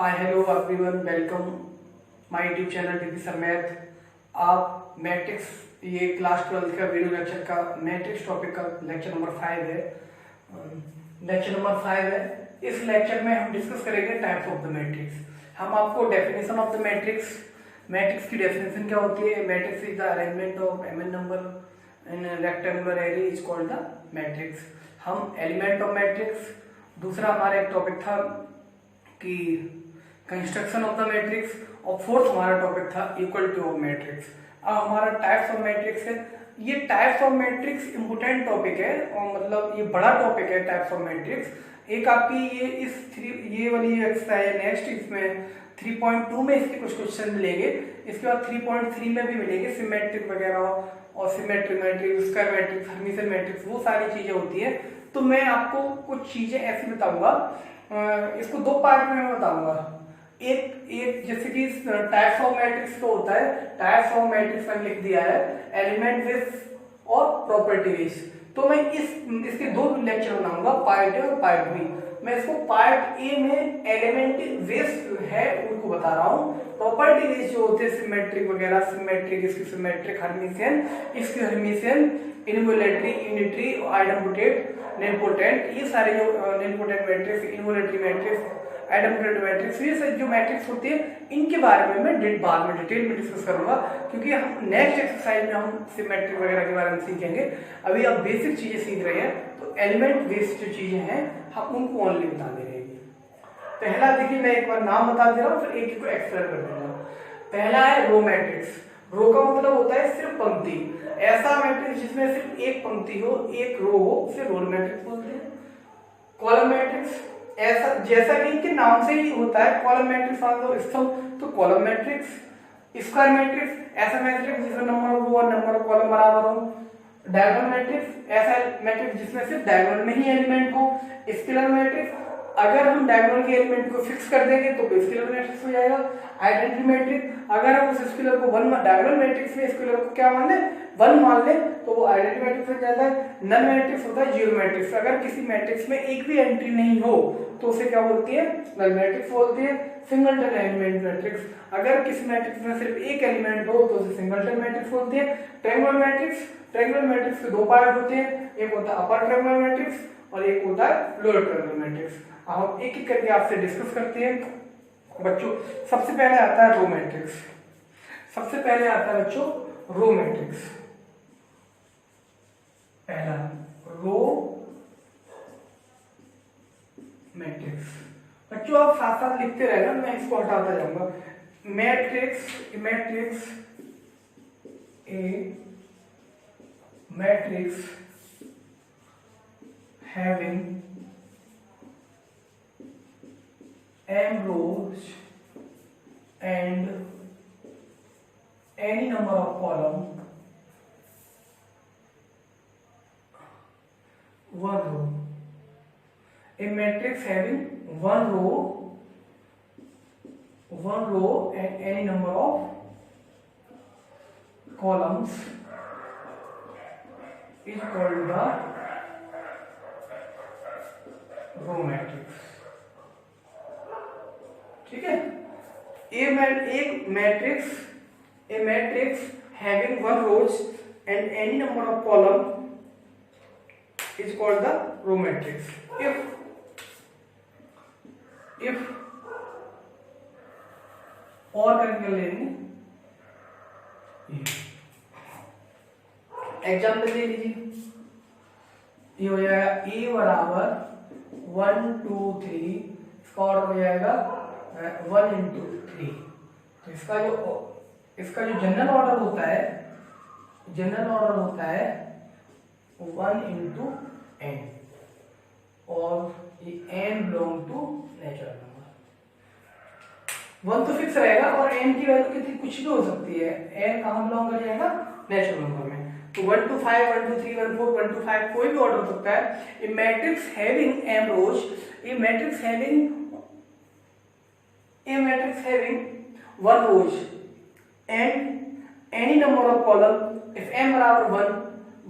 Hi hello everyone, welcome my YouTube channel DP sir math. आप matrix ये class 12 का video lecture का matrix topic का lecture number 5 है। इस लेक्चर में हम डिस्कस करेंगे टाइप्स ऑफ द मैट्रिक्स। हम आपको डेफिनेशन ऑफ द मैट्रिक्स की डेफिनेशन क्या होती है। Matrix is the arrangement of MN number in rectangular array is called the matrix. हम एलिमेंट ऑफ मैट्रिक्स, दूसरा हमारा एक टॉपिक था कि कंस्ट्रक्शन ऑफ द मैट्रिक्स, और फोर्थ हमारा टॉपिक था इक्वलिटी ऑफ मैट्रिक्स। अब हमारा टाइप्स ऑफ मैट्रिक्स है। ये types of matrix important topic है और मतलब ये बड़ा टॉपिक है टाइप्स ऑफ मैट्रिक्स। एक आपकी ये वाली एक्सरसाइज है, नेक्स्ट इसमें 3.2 में इसके कुछ क्वेश्चन मिलेंगे। इसके बाद 3.3 में भी मिलेंगे सिमेट्रिक वगैरह और symmetric matrix, square matrix, Hermitian matrix, वो सारी चीजें होती है। तो मैं आपको कुछ चीजें ऐसी बताऊंगा, इसको दो पार्ट में मैं बताऊंगा। एक जैसे कि टाइप्स ऑफ मैट्रिक्स तो होता है, टाइप्स ऑफ मैट्रिक्स मैंने लिख दिया है एलिमेंट बेस और प्रॉपर्टी बेस। तो मैं इसके दो लेक्चर बनाऊंगा, पार्ट ए और पार्ट बी। मैं इसको पार्ट ए में एलिमेंट बेस है उनको बता रहा हूँ। प्रॉपर्टी बेस जो होते हैं सिमेट्रिक वगैरह, सिमेट्रिक, इसकी सिमेट्रिक, हर्मिशियन, इसकी हर्मिशियन, इनवोलेटरी, यूनिटरी, आइडेम्पोटेट, निलपोटेंट, ये सारे जो निलपोटेंट मैट्रिक्स, इनवोलेटरी मैट्रिक्स, आइडेम्पोटेट मैट्रिक्स, ये सब जो मैट्रिक्स होती है इनके बारे में मैं बाद में डिटेल में डिस्कस करूंगा, क्योंकि हम नेक्स्ट एक्सरसाइज में हम सिमेट्रिक वगैरह के बारे में सीखेंगे। अभी आप बेसिक चीजें सीख रहे हैं, तो एलिमेंट बेस्ड जो चीजें हैं हम उनको ओनली बता दे रहे हैं। पहला देखिए, मैं एक बार नाम बता दे रहा हूँ, फिर एक को एक्सप्लेन कर दूंगा। पहला है रो मैट्रिक्स। रो का मतलब होता है सिर्फ पंक्ति, ऐसा मैट्रिक्स जिसमें सिर्फ एक पंक्ति हो, एक रो हो, उसे रो मैट्रिक्स बोलते हैं। कॉलम मैट्रिक्स, ऐसा जैसा कि इनके नाम से ही होता है, कॉलम मैट्रिक्स तो कॉलम मैट्रिक्स। स्क्वायर मैट्रिक्स, ऐसा मैट्रिक्स जिसमें नंबर ऑफ रो और नंबर ऑफ कॉलम बराबर हो। डायगोनल मैट्रिक्स, ऐसा मैट्रिक्स जिसमें सिर्फ डायगोनल में ही एलिमेंट हो। स्केलर मैट्रिक्स, अगर हम डायगोनल के एलिमेंट को फिक्स कर देंगे तो स्केलर मैट्रिक्स हो जाएगा। आइडेंटिटी मैट्रिक्स, अगर हम उस स्केलर को डायगोनल मैट्रिक्स में स्केलर को क्या मान लें, 1 मान लें, तो वो आइडेंटिटी मैट्रिक्स हो जाता है। नल मैट्रिक्स होता है जीरो मैट्रिक्स, अगर किसी मैट्रिक्स में एक भी एंट्री नहीं हो तो उसे क्या बोलती है, नल मैट्रिक्स बोलती है। सिंगलटन एलिमेंट मैट्रिक्स, अगर किसी मैट्रिक्स में सिर्फ एक एलिमेंट हो तो उसे सिंगलटन मैट्रिक्स बोलती है। ट्रायंगुलर मैट्रिक्स के दो पार्ट होते हैं, एक होता है अपर ट्रायंगुलर मैट्रिक्स और एक होता है लोअर ट्रायंगुलर मैट्रिक्स। हम एक एक करके आपसे डिस्कस करते हैं बच्चों। सबसे पहले आता है रो मैट्रिक्स। सबसे पहले आता है बच्चों रो मैट्रिक्स। पहला रो मैट्रिक्स। बच्चों आप साथ साथ लिखते रहना, मैं इसको हटाता जाऊंगा। Matrix A matrix having m rows and any number of column, one row. A matrix having one row and any number of columns is called the row matrix. ठीक है, एक matrix having one rows and any number of column is called the row matrix. If और करके लेंगे, example ले लीजिए। ये हो जाएगा ए बराबर 1 2 3, इसका ऑर्डर हो जाएगा 1 into 3। तो इसका जो जनरल ऑर्डर होता है 1 into n, और ये n belong to natural number. 1 तो फिक्स रहेगा और n की वैल्यू कितनी कुछ भी हो सकती है। n कहाँ बिलोंग कर जाएगा, नेचुरल नंबर में। तो 1 to 5, 1 to 3, 1 to 4, 1 to 5 कोई भी ऑर्डर हो सकता है। A matrix having m rows, a matrix having one rows and any number of column, if m बराबर 1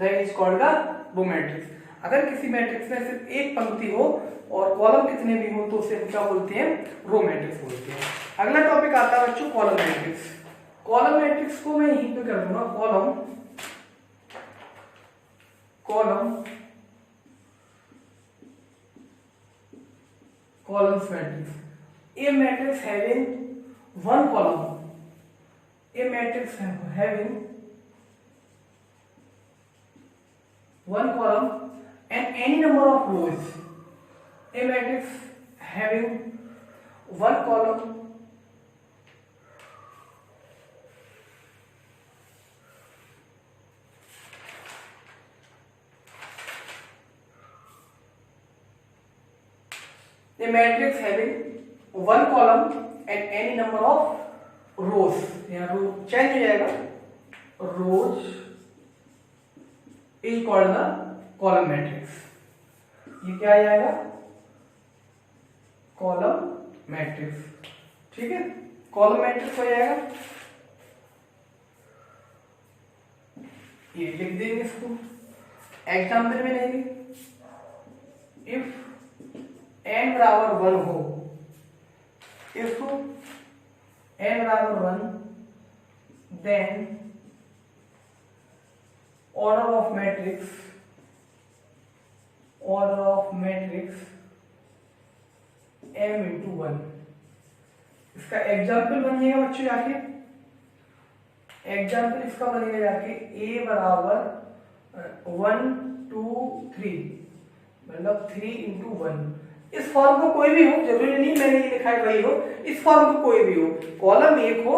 then is called the row matrix. अगर किसी मैट्रिक्स में सिर्फ एक पंक्ति हो और कॉलम कितने भी हो तो उसे हम क्या बोलते हैं, रो मैट्रिक्स बोलते हैं। अगला टॉपिक आता है बच्चों कॉलम मैट्रिक्स। कॉलम मैट्रिक्स को मैं यहीं पे कर दूंगा columns matrix. A matrix having one column, A matrix having one column and any number of rows, a matrix having one column a matrix having one column and any number of rows, यहाँ रो change हो जाएगा, rows is called the column matrix। ये क्या आ जाएगा, column matrix. ठीक है, column matrix हो जाएगा। ये लिख देंगे इसको, एग्जाम्पल में लेंगे। इफ n बराबर 1 हो, इफ n बराबर 1 then order of matrix m into 1। इसका एग्जाम्पल बनिएगा बच्चों, जाके एग्जाम्पल इसका बनेगा जाके a बराबर 1 2 3, मतलब 3 into 1। इस फॉर्म को कोई भी हो, जरूरी नहीं मैंने ये लिखा है वही हो, इस फॉर्म को कोई भी हो, कॉलम एक हो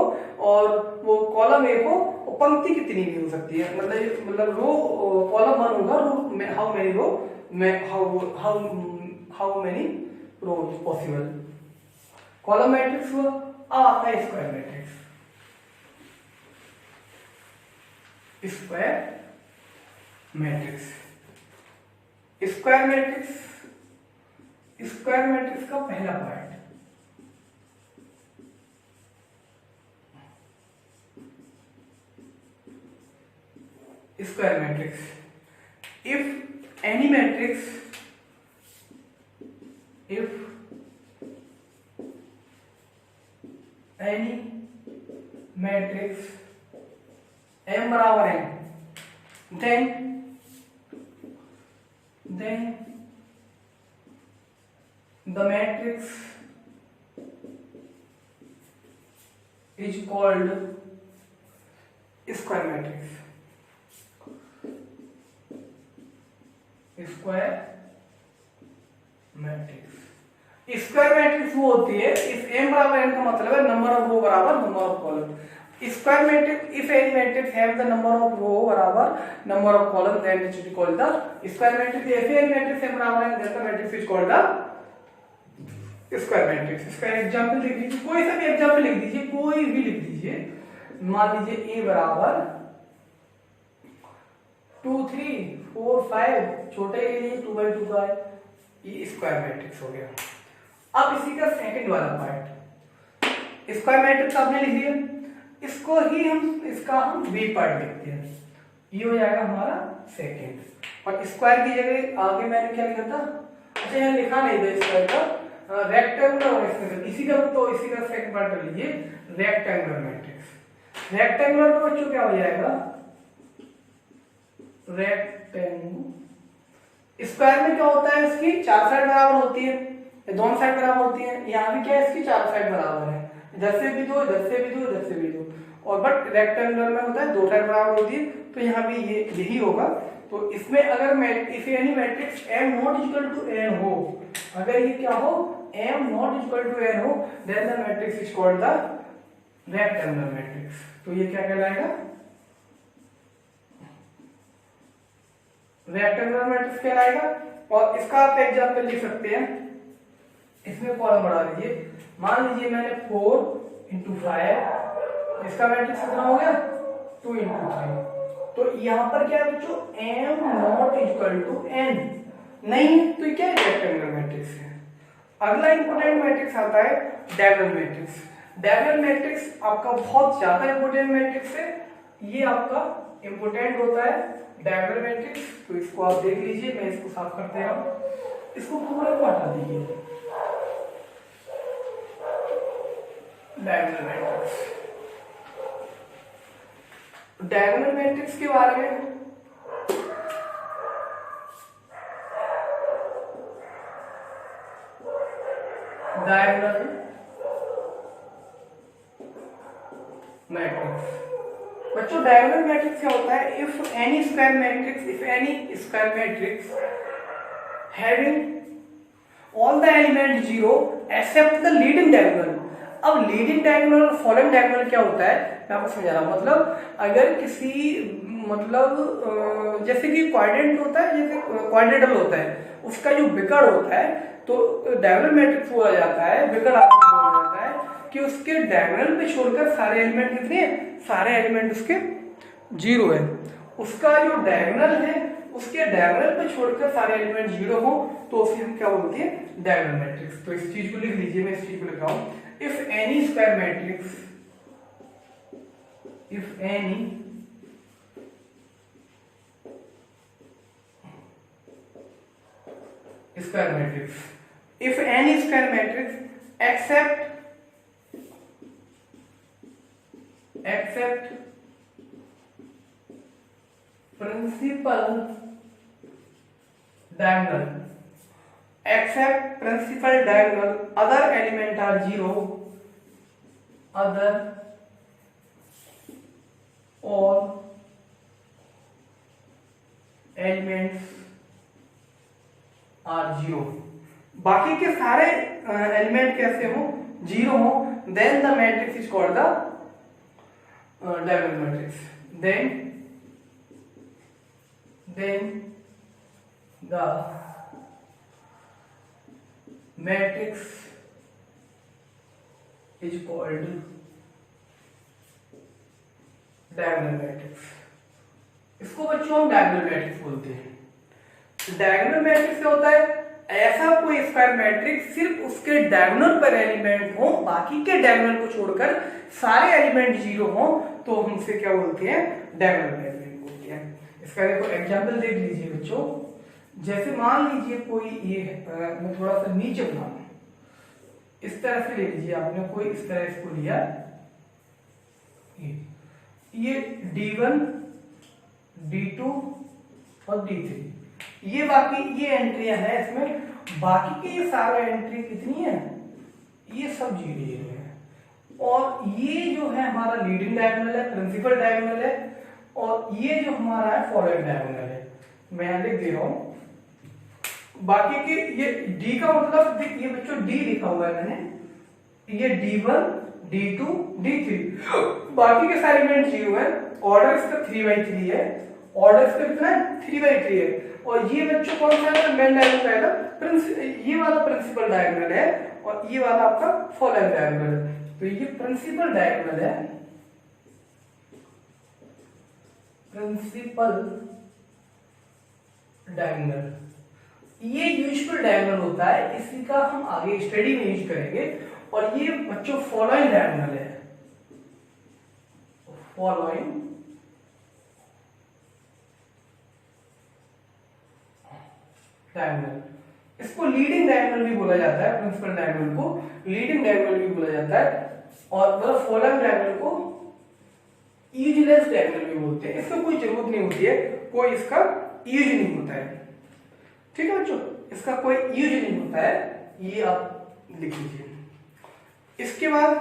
और वो कॉलम एक हो, पंक्ति कितनी भी हो सकती है, मतलब रो कॉलम 1 होगा, row how many row how many row possible. Column matrix हुआ। अब आता है स्क्वायर मैट्रिक्स। स्क्वायर मैट्रिक्स का पहला part, square matrix. If any matrix m बराबर n, then the matrix is called square matrix। Square matrix वो होती है इफ m बराबर n का मतलब है नंबर ऑफ रो बराबर number of column. Square matrix if any matrix have the number of row बराबर number of column then it is called the square matrix. If any matrix m बराबर n then the matrix is called the square matrix. इसका example लिख दीजिए, कोई सा भी example लिख दीजिए, कोई भी लिख दीजिए। मान लीजिए a बराबर 2 3 4 5, छोटे के लिए 2 by 2 का है, ये स्क्वायर मैट्रिक्स हो गया। अब इसी का सेकंड वाला पार्ट, स्क्वायर मैट्रिक्स आपने लिख दिया, इसको ही इसका हम बी पार्ट लिखते हैं, ये हो जाएगा हमारा सेकंड। और स्क्वायर की जगह आगे मैंने क्या लिखा था, अच्छा यहाँ लिखा नहीं था स्क्वायर का, रेक्टेंगुलर और स्क्वायर, इसी का सेकंड पार्ट कर लीजिए, रेक्टेंगुलर मैट्रिक्स। रेक्टेंगुलर में बच्चों क्या हो जाएगा, रेक्टेंगुलर। स्क्वायर में क्या होता है, इसकी 4 साइड बराबर होती है, दोनों साइड बराबर होती है। यहाँ भी क्या है, इसकी 4 साइड बराबर है, इधर से भी 2, इधर से भी 2, इधर से भी 2। और बट रेक्टेंगुलर में होता है 2 साइड बराबर होती है, तो यहाँ भी ये यही होगा। तो इसमें अगर if any matrix m not equal to n हो, अगर ये क्या हो, m not equal to n हो, then the matrix is called the rectangular matrix. तो ये क्या कहलाएगा, रेक्टेंगुलर मैट्रिक्स कहलाएगा। और इसका आप एग्जांपल लिख सकते हैं, इसमें कॉलम बढ़ा लीजिए। मान लीजिए मैंने 4 into 5, इसका मैट्रिक्स कितना हो गया, 2 into 3। तो यहाँ पर क्या है बच्चों, m not equal to n नहीं, तो क्या रेक्टेंगुलर मैट्रिक्स है। अगला इंपोर्टेंट मैट्रिक्स आता है डायगोनल मैट्रिक्स। डायगोनल मैट्रिक्स आपका बहुत ज्यादा इंपोर्टेंट मैट्रिक्स है, ये आपका इंपोर्टेंट होता है डायगोनल मैट्रिक्स। तो इसको आप देख लीजिए, मैं इसको साफ करते हैं। इसको पूरा को हटा दीजिए। डायगोनल मैट्रिक्स, डायगोनल मैट्रिक्स के बारे में डायगोनल मैट्रिक्स, बच्चों डायगोनल मैट्रिक्स क्या होता है? If any square matrix having all the element zero except the leading diagonal. अब लीडिंग डायगोनल और फॉलोइंग डायगोनल क्या होता है, मैं आपको समझा रहा हूं। मतलब अगर किसी मतलब जैसे कि क्वाड्रेंट होता है, जैसे क्वाड्रेटल होता है, उसका जो विकर्ण होता है तो डायगोनल मैट्रिक्स बोला जाता है, विकर्ण बोला जाता है कि उसके डायगोनल पे छोड़कर सारे एलिमेंट कितने हैं? सारे एलिमेंट उसके जीरो है। उसका जो डायगोनल है उसके डायगोनल पे छोड़कर सारे एलिमेंट जीरो हो तो उसे हम क्या बोलते हैं? Diagonal matrix. तो इस चीज को लिख लीजिए, मैं इस चीज को लिख रहा हूं। If any square matrix, if any square matrix, if any square matrix except principal diagonal, other element are zero, other all elements are zero, बाकी के सारे एलिमेंट कैसे हो? जीरो हो, then the matrix is called the diagonal matrix. then the matrix is called diagonal matrix. इसको बच्चों हम diagonal matrix बोलते हैं। डायगोनल मैट्रिक्स क्या होता है? ऐसा कोई स्क्वायर मैट्रिक्स सिर्फ उसके डायगोनल पर एलिमेंट हो, बाकी के डायगोनल को छोड़कर सारे एलिमेंट जीरो हो तो हम उसे क्या बोलते हैं? डायगोनल मैट्रिक्स बोलते हैं। इसका देखो एग्जांपल देख लीजिए बच्चों। जैसे मान लीजिए कोई ये मैं थोड़ा सा नीचे बनाऊं, इस तरह से ले लीजिए आपने, कोई इस तरह इसको लिया, ये D1 D2 और D3, ये बाकी ये एंट्रियां है इसमें, बाकी के ये सारे एंट्री कितनी है? ये सब जीरो है। और ये जो है हमारा लीडिंग डायगोनल है, प्रिंसिपल डायगोनल है, और ये जो हमारा है फॉलोइंग डायगोनल है। मैं यहां लिख दे रहा हूं बाकी के ये D का मतलब, ये बच्चों D लिखा हुआ है मैंने, ये D1 D2 D3, बाकी के सारे एलिमेंट जीरो है। ऑर्डर इसका 3/3 है, ऑर्डर इसका कितना है? 3/3 है। और ये बच्चों कौन सा है? मेन डायगोनल है, ये वाला प्रिंसिपल डायगोनल है और ये वाला आपका फॉलोइंग डायगोनल है। तो ये प्रिंसिपल डायगोनल है, प्रिंसिपल डायगोनल, ये यूजुअल डायगोनल होता है, इसी का हम आगे स्टडी में यूज करेंगे। और ये बच्चों फॉलोइंग डायगोनल है, फॉलोइंग डायगोनल। इसको लीडिंग डायगोनल भी बोला जाता है, प्रिंसिपल डायगोनल को लीडिंग डायगोनल भी बोला जाता है, और मतलब फॉलोइंग डायगोनल को यूजलेस डायगोनल भी बोलते हैं। इसका कोई जरूरत नहीं होती है, कोई इसका यूज नहीं होता है। ठीक है बच्चों, इसका कोई यूज नहीं होता है, ये आप लिख लीजिए। इसके बाद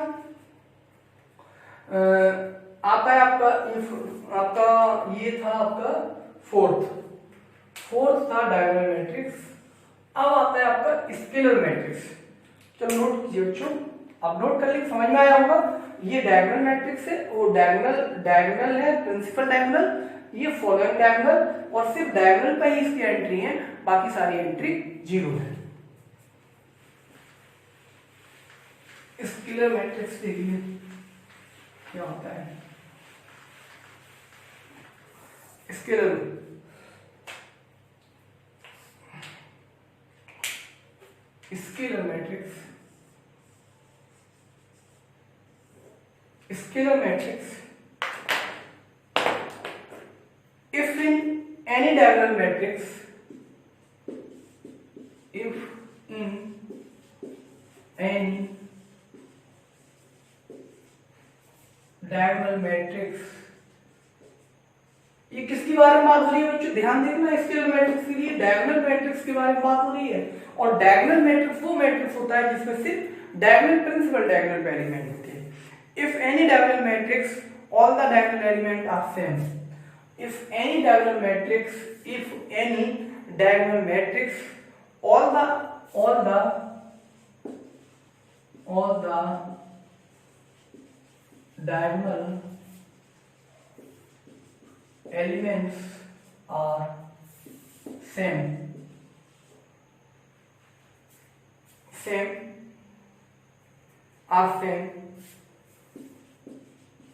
आता है आपका ये था आपका फोर्थ था डायगोनल मैट्रिक्स। अब आता है आपका स्केलर मैट्रिक्स। चलो नोट कीजिए बच्चों, आप नोट कर लीजिए, समझ में आया होगा। ये डायगोनल मैट्रिक्स है, वो डायगोनल है, प्रिंसिपल डायगोनल, ये फॉलोइंग डायगोनल, और सिर्फ डायगोनल पे ही इसकी एंट्री है, बाकी सारी एंट्री जीरो है। स्केलर मैट्रिक्स देखिए क्या होता है। Scalar matrix, scalar matrix if in any diagonal matrix, if in any diagonal matrix, ये किसकी बारे में बात हो रही है बच्चों, ध्यान देना, स्केलर मैट्रिक्स के लिए डायगोनल मैट्रिक्स के बारे में बात हो रही है। और डायगोनल मैट्रिक्स वो मैट्रिक्स होता है जिसमें सिर्फ डायगोनल प्रिंसिपल डायगोनल एलिमेंट होते हैं। If any diagonal matrix all the diagonal element are same, if any diagonal matrix, if any diagonal matrix all the diagonal elements are same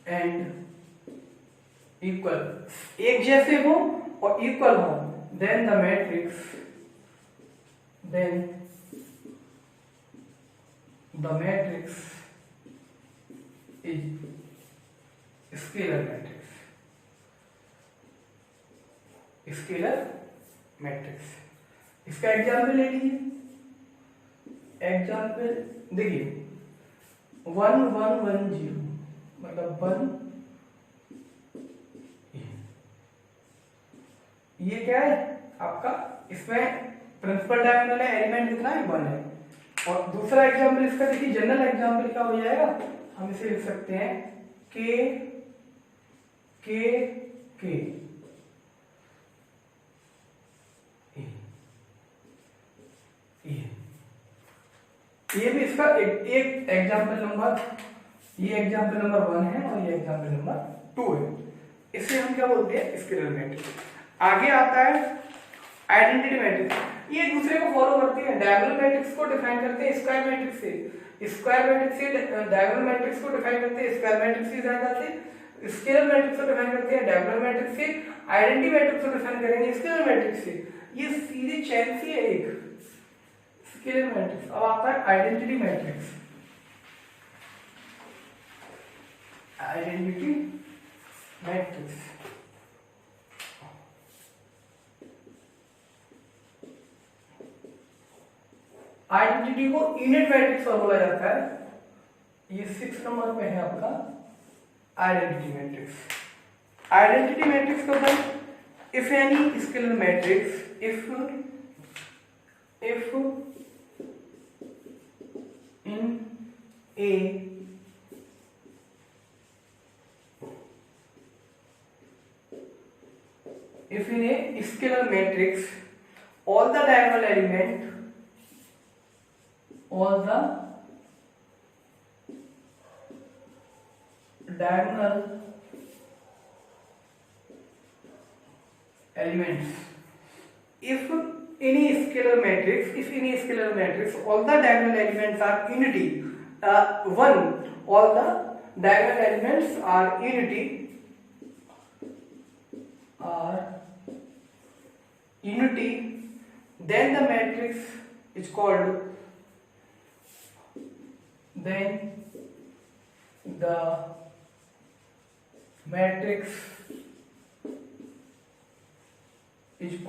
and equal, एक जैसे हो और इक्वल हो, then the matrix is scalar matrix. इसका example ले लीजिए। Example देखिए 1 1 1 0 मतलब 1, ये क्या है आपका, इसमें प्रिंसिपल डायगोनल है, एलिमेंट कितना है 1 है। और दूसरा एग्जाम्पल इसका देखिए, जनरल एग्जाम्पल क्या हो जाएगा, हम इसे लिख सकते हैं k ये भी इसका एक एग्जाम्पल नंबर, ये एग्जाम्पल नंबर 1 है और ये एग्जाम्पल नंबर 2 है। इसे हम क्या बोलते हैं, स्केलर मैट्रिक्स। आगे आता है आइडेंटिटी मैट्रिक्स, ये दूसरे को फॉलो करती है। डायगोनल मैट्रिक्स को डिफाइन करते हैं स्क्वायर मैट्रिक्स से, स्क्वायर मैट्रिक्स से डायगोनल मैट्रिक्स को डिफाइन करते हैं स्क्वायर मैट्रिक्स की सहायता से, स्केलर मैट्रिक्स को डिफाइन करते हैं डायगोनल मैट्रिक्स से, आइडेंटिटी मैट्रिक्स को डिफाइन करेंगे स्केलर मैट्रिक्स से। ये सीधी चेन सी है एक स्केलर मैट्रिक्स। अब आता है identity matrix. Identity matrix identity को यूनिट मैट्रिक्स बोला जाता है। ये 6 नंबर पे है आपका आइडेंटिटी मैट्रिक्स। आइडेंटिटी मैट्रिक्स का भाई, if any scalar matrix, if in A scalar matrix all the diagonal element, all the diagonal elements, if any scalar matrix all the diagonal elements are unity, all the diagonal elements are unity, then the matrix is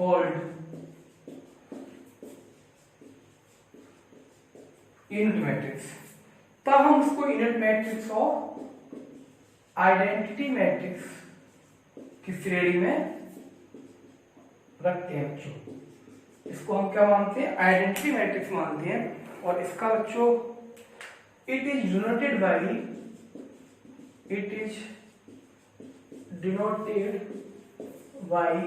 called, unit matrix. तब हम उसको unit matrix और identity matrix की श्रेणी में रखते हैं बच्चों। इसको हम क्या मानते हैं, आइडेंटिटी मैट्रिक्स मानते हैं। और इसका बच्चों it is denoted by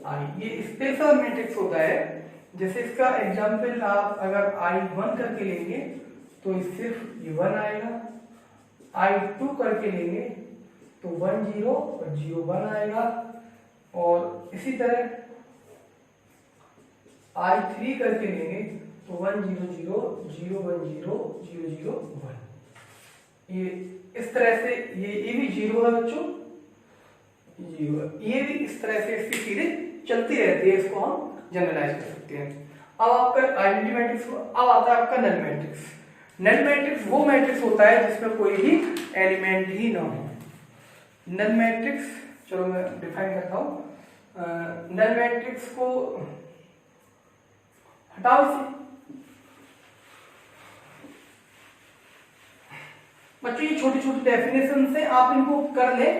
I. ये स्पेशल मैट्रिक्स होता है। जैसे इसका एग्जांपल आप अगर I1 करके लेंगे तो सिर्फ ये 1 आएगा, I2 करके लेंगे तो 1 0 और 0 1 आएगा, और इसी तरह I3 करके लेंगे तो 1 0 0 0 1 0 0 0 1। ये इस तरह से ये भी 0 है बच्चों, 0, ये भी इस तरह से इसकी चीजें चलती रहती है। इसको हम जनरलाइज कर सकते हैं। अब आपका आइडेंटिटी मैट्रिक्स, अब आता है आपका नल मैट्रिक्स। नल मैट्रिक्स वो मैट्रिक्स होता है जिसमें कोई भी एलिमेंट ही ना हो। नल मैट्रिक्स, चलो मैं डिफाइन करता हूँ। नल मैट्रिक्स को हटाओ इसे। बच्चों ये छोटी छोटी डेफिनेशन से आप इनको कर ले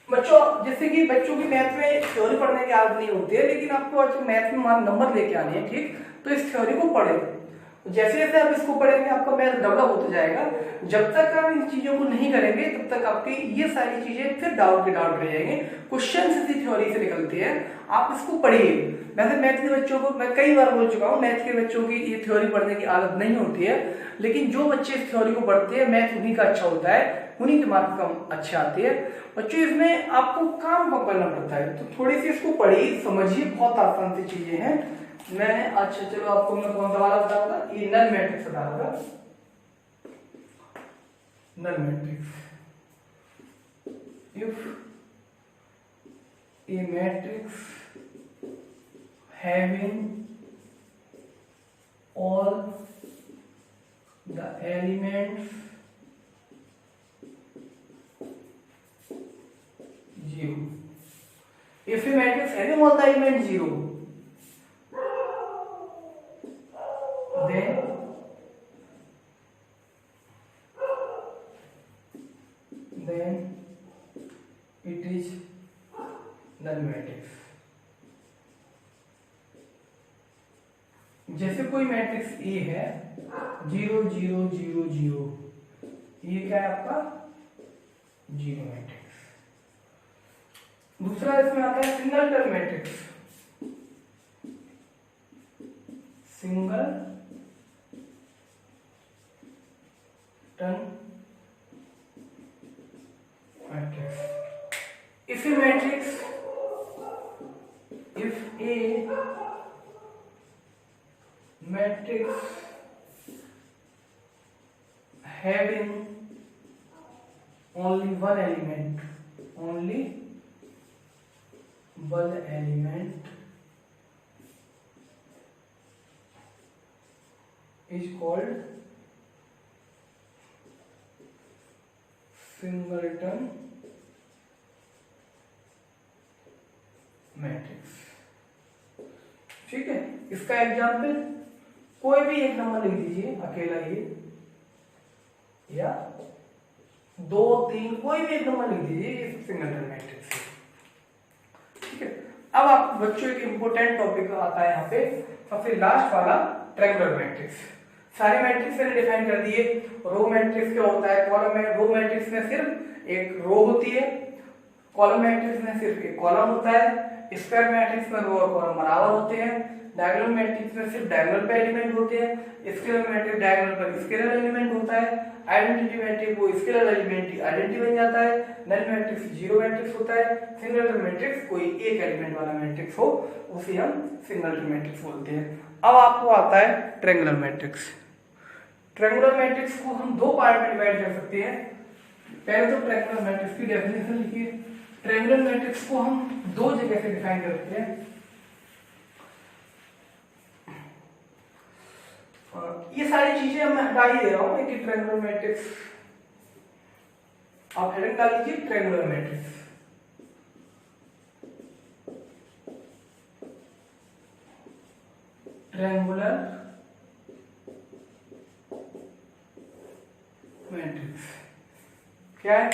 बच्चों। जैसे कि बच्चों की मैथ में थ्योरी पढ़ने की आदत नहीं होती है, लेकिन आपको आज मैथ में नंबर लेके आने हैं, ठीक, तो इस थ्योरी को पढ़े। जैसे जैसे आप इसको पढ़ेंगे आपका मैथ डेवलप होता जाएगा। जब तक आप इन चीजों को नहीं करेंगे तब तक आपकी ये सारी चीजें फिर डाउट के डाउट रह जाएंगे। क्वेश्चन इसी थ्योरी से निकलते हैं, आप इसको पढ़िए। वैसे मैथ के बच्चों को मैं कई बार बोल चुका हूँ, मैथ के बच्चों की ये थ्योरी पढ़ने की आदत नहीं होती है, लेकिन जो बच्चे इस थ्योरी को पढ़ते हैं मैथ उन्हीं का अच्छा होता है, उन्हीं के मार्क्स कम अच्छे आते हैं। बच्चों इसमें आपको काम कम करना पड़ता है, तो थोड़ी सी इसको पढ़िए, समझिए, बहुत आसान सी चीजें हैं। मैंने अच्छा चलो आपको मैं कौन सा वाला बताऊंगा, ये नल मैट्रिक्स बताऊंगा। Null matrix, if a matrix having all the elements 0, if a matrix having all the elements 0, then it is null matrix। जैसे कोई मैट्रिक्स ए है 0 0 0 0, ये क्या है आपका जीरो मैट्रिक्स। दूसरा इसमें आता है single term matrix, single term matrix. If a matrix, if A matrix having only one element is called singleton matrix. ठीक है, इसका एग्जाम्पल कोई भी एक नंबर लिख दीजिए अकेला, ये या 2 3 कोई भी एक नंबर लिख दीजिए, ये सिंगलटन मैट्रिक्स है। ठीक है, अब आप बच्चों एक इंपॉर्टेंट टॉपिक आता है यहाँ पे, सबसे लास्ट वाला ट्रायंगुलर मैट्रिक्स। सारे मैट्रिक्स मैंने डिफाइन कर दिए। रो मैट्रिक्स क्या होता है, कॉलम में, रो मैट्रिक्स में सिर्फ एक रो होती है, कॉलम मैट्रिक्स में सिर्फ एक कॉलम होता है, स्क्वायर मैट्रिक्स में रो और कॉलम बराबर होते हैं, डायगोनल मैट्रिक्स में सिर्फ डायगोनल पे एलिमेंट होते हैं, स्केलर मैट्रिक्स डायगोनल पर स्केलर एलिमेंट होता है, आइडेंटिटी मैट्रिक्स वो स्केलर एलिमेंट की आइडेंटिटी बन जाता है, नल मैट्रिक्स जीरो मैट्रिक्स होता है, सिंगलटन मैट्रिक्स कोई एक एलिमेंट वाला मैट्रिक्स हो उसे हम सिंगलटन मैट्रिक्स बोलते हैं। अब आपको आता है ट्रायंगुलर मैट्रिक्स। ट्रायंगुलर मैट्रिक्स को हम दो पार्ट में डिवाइड कर सकते हैं। पहले तो ट्रायंगुलर मैट्रिक्स की डेफिनेशन लिखिए। ट्रायंगुलर मैट्रिक्स को हम दो जगह से डिफाइन करते हैं। ये सारी चीजें मैं हटा ही दे रहा हूं कि ट्रायंगुलर मैट्रिक्स, आप हेडिंग डाल लीजिए ट्रायंगुलर मैट्रिक्स। ट्रायंगुलर मैट्रिक्स क्या है?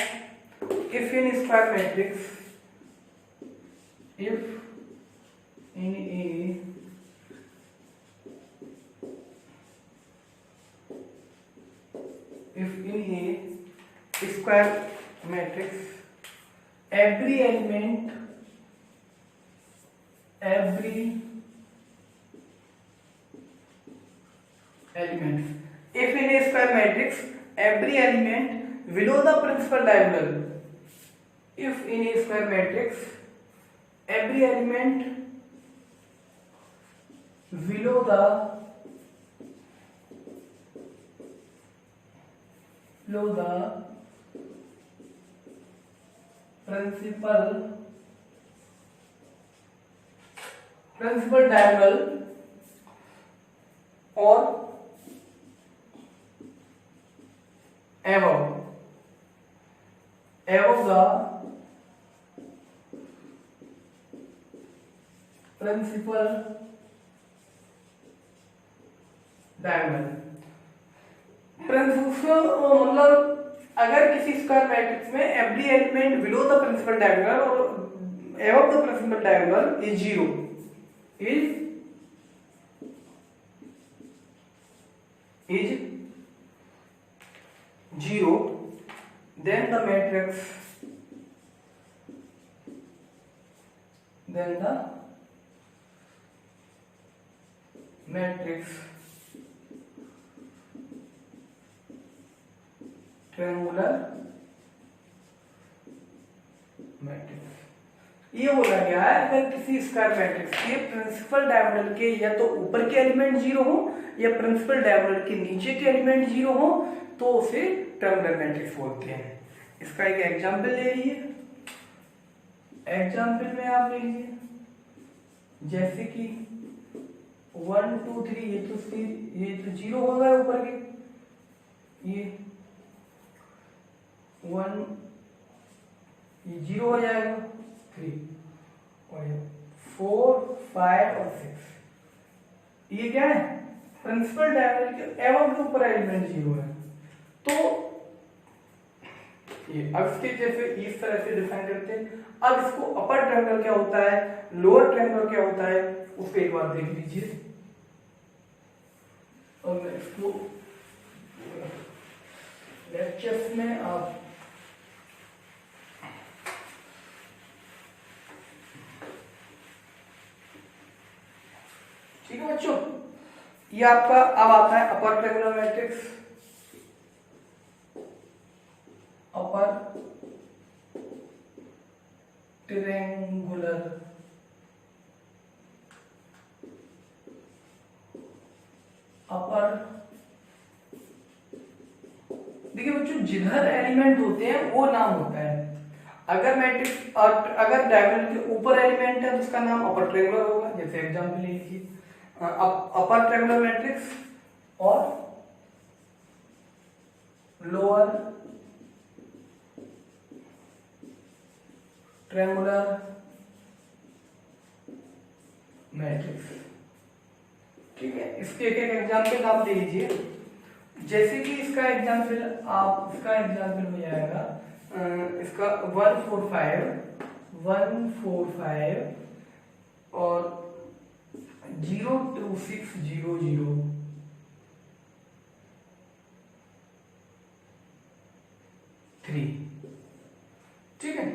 If in square matrix, if in A square matrix every element if in a square matrix every element below the principal diagonal, if in a square matrix every element below the principal diagonal or above the principal diagonal. Principal मतलब अगर किसी square matrix में every element below the principal diagonal और above the principal diagonal is zero, is zero, then the matrix triangular matrix. ये बोला गया है अगर किसी स्क्वायर मैट्रिक्स के प्रिंसिपल डायगोनल के या तो ऊपर के एलिमेंट जीरो हो या प्रिंसिपल डायगोनल के नीचे के एलिमेंट जीरो हो तो उसे ट्रायंगुलर मैट्रिक्स बोलते हैं। इसका एक एग्जांपल ले लीजिए। एग्जांपल में आप ले लीजिए जैसे कि 1 2 3, ये तो जीरो हो गए ऊपर के, ये 1 ये जीरो हो जाएगा, 3 और 4 5 और 6 ये क्या है प्रिंसिपल डायगोनल के एवं के ऊपर एलिमेंट जीरो है। तो ये अब इसके जैसे इस तरह से डिफाइन करते हैं। अब इसको अपर ट्रायंगल क्या होता है, लोअर ट्रायंगल क्या होता है, उसको एक बार देख लीजिए। और मैं इसको लेक्चर्स में आप ठीक है बच्चों, ये आपका अब आता है upper triangular matrix. Upper triangular देखिए बच्चों जिधर एलिमेंट होते हैं वो नाम होता है। अगर मैट्रिक्स अगर डायगोनल के ऊपर एलिमेंट है तो उसका नाम अपर ट्रायंगुलर होगा। जैसे एग्जांपल ले लीजिए अपर ट्रायंगुलर मैट्रिक्स और लोअर ट्रायंगुलर मैट्रिक्स। ठीक है, इसके एक एक एग्जांपल आप ले लीजिए। जैसे कि इसका एग्जांपल हो जाएगा इसका 1 4 5 और 0 2 6 0 0 3। ठीक है,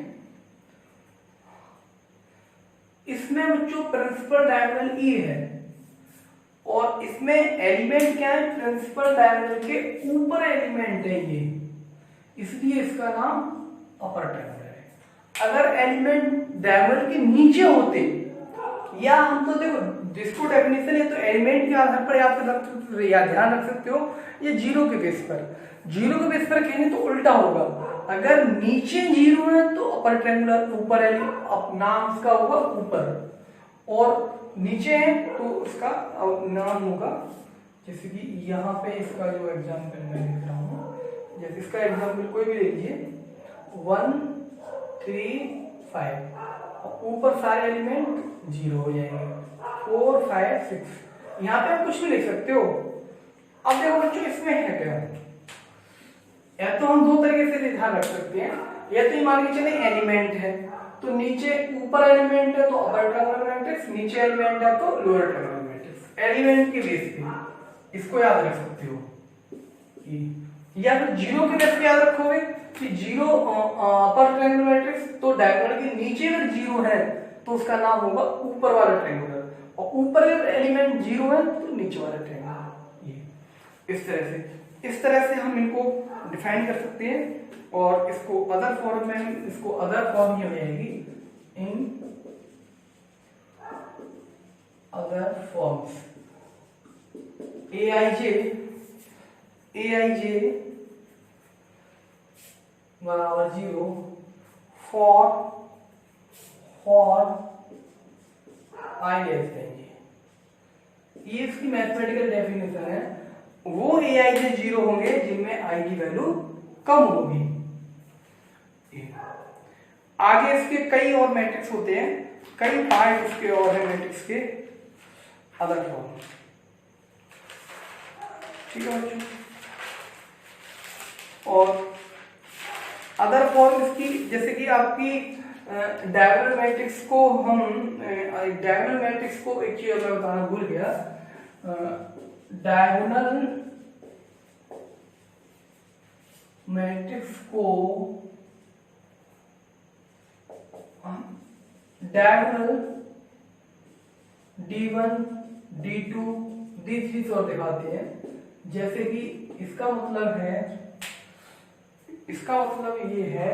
इसमें बच्चों प्रिंसिपल डायगोनल ई है और इसमें एलिमेंट क्या है, प्रिंसिपल डायगोनल के ऊपर एलिमेंट है ये, इसलिए इसका नाम अपर ट्रायंगुलर है। अगर एलिमेंट डायगोनल के नीचे होते या हम तो देखो जिसको डेफिनेशन है तो एलिमेंट के आधार पर याद ध्यान रख सकते हो, ये जीरो के बेस पर कहेंगे तो उल्टा होगा। अगर नीचे जीरो है तो अपर ट्रायंगुलर, ऊपर नाम इसका होगा ऊपर, और नीचे है तो उसका नाम होगा। जैसे कि यहाँ पे इसका जो एग्जांपल मैं लिख रहा हूँ, जैसे इसका एग्जांपल कोई भी ले लीजिए 1 3 5, ऊपर सारे एलिमेंट जीरो हो जाएंगे, 4 5 6। यहाँ पे आप कुछ भी लिख सकते हो। अब देखो बच्चों इसमें है क्या, या तो हम दो तरीके से ध्यान रख सकते हैं, या तो मान के चले एलिमेंट है तो नीचे ऊपर एलिमेंट है तो अपर ट्रायंगुलर मैट्रिक्स, नीचे एलिमेंट है तो लोअर ट्रायंगुलर मैट्रिक्स। एलिमेंट के बेस पे इसको याद रख सकते हो, या फिर जीरो के बेस पे याद रखोगे कि जीरो अपर ट्रायंगुलर मैट्रिक्स तो डायगोनल के नीचे अगर जीरो है तो उसका नाम होगा ऊपर वाला ट्रायंगुलर, और ऊपर एलिमेंट जीरो है तो नीचे वाला ट्रायंगुलर। ये इस तरह से हम इनको डिफाइन कर सकते हैं। और इसको अदर फॉर्म में, इसको अदर फॉर्म ही हो जाएगी इन अदर फॉर्म्स। aij बराबर 0 for i less than j। ये इसकी मैथमेटिकल डेफिनेशन है। वो aij 0 होंगे जिनमें i की वैल्यू कम होगी। आगे इसके कई और मैट्रिक्स होते हैं कई पार्ट इसके और है मैट्रिक्स के अदर फॉर्म। ठीक है बच्चों, और अदर फॉर्म इसकी जैसे कि आपकी डायगोनल मैट्रिक्स को हम डायगोनल मैट्रिक्स को एक चीज मैं बताना भूल गया, डायगोनल मैट्रिक्स को डायगोनल D1 D2 D3 और दिखाते हैं। जैसे कि इसका मतलब ये है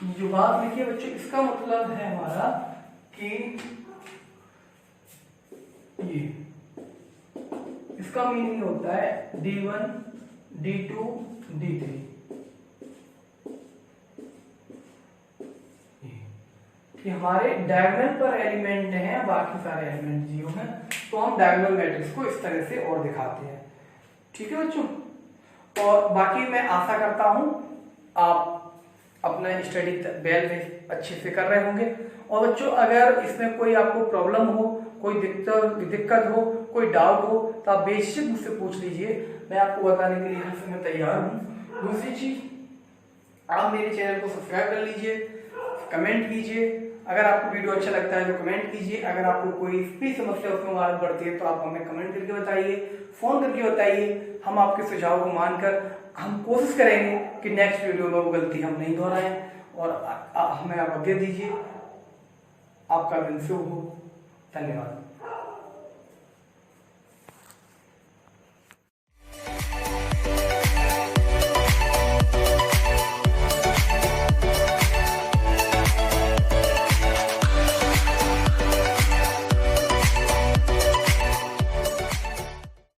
जो बात लिखिए बच्चों, इसका मतलब है हमारा कि ये इसका मीनिंग होता है D1 D2 D3 कि हमारे डायगोनल पर एलिमेंट हैं, बाकी सारे एलिमेंट जीरो हैं, तो हम डायगोनल मैट्रिक्स को इस तरह से और दिखाते हैं। ठीक है बच्चों, और बाकी मैं आशा करता हूं आप अपना स्टडी वेल में अच्छे से कर रहे होंगे। और बच्चों अगर इसमें कोई आपको प्रॉब्लम हो, कोई दिक्कत हो, कोई डाउट हो तो आप बेशक मुझसे पूछ लीजिए, मैं आपको बताने के लिए हर समय तैयार हूँ। दूसरी चीज, आप मेरे चैनल को सब्सक्राइब कर लीजिए, कमेंट कीजिए, अगर आपको वीडियो अच्छा लगता है तो कमेंट कीजिए, अगर आपको कोई भी समस्या उसमें मालूम पड़ती है तो आप हमें कमेंट करके बताइए, फोन करके बताइए। हम आपके सुझाव को मानकर हम कोशिश करेंगे कि नेक्स्ट वीडियो में वो गलती हम नहीं दोहराएं, और हमें आप आज्ञा दीजिए। आपका दिन शुभ हो। धन्यवाद।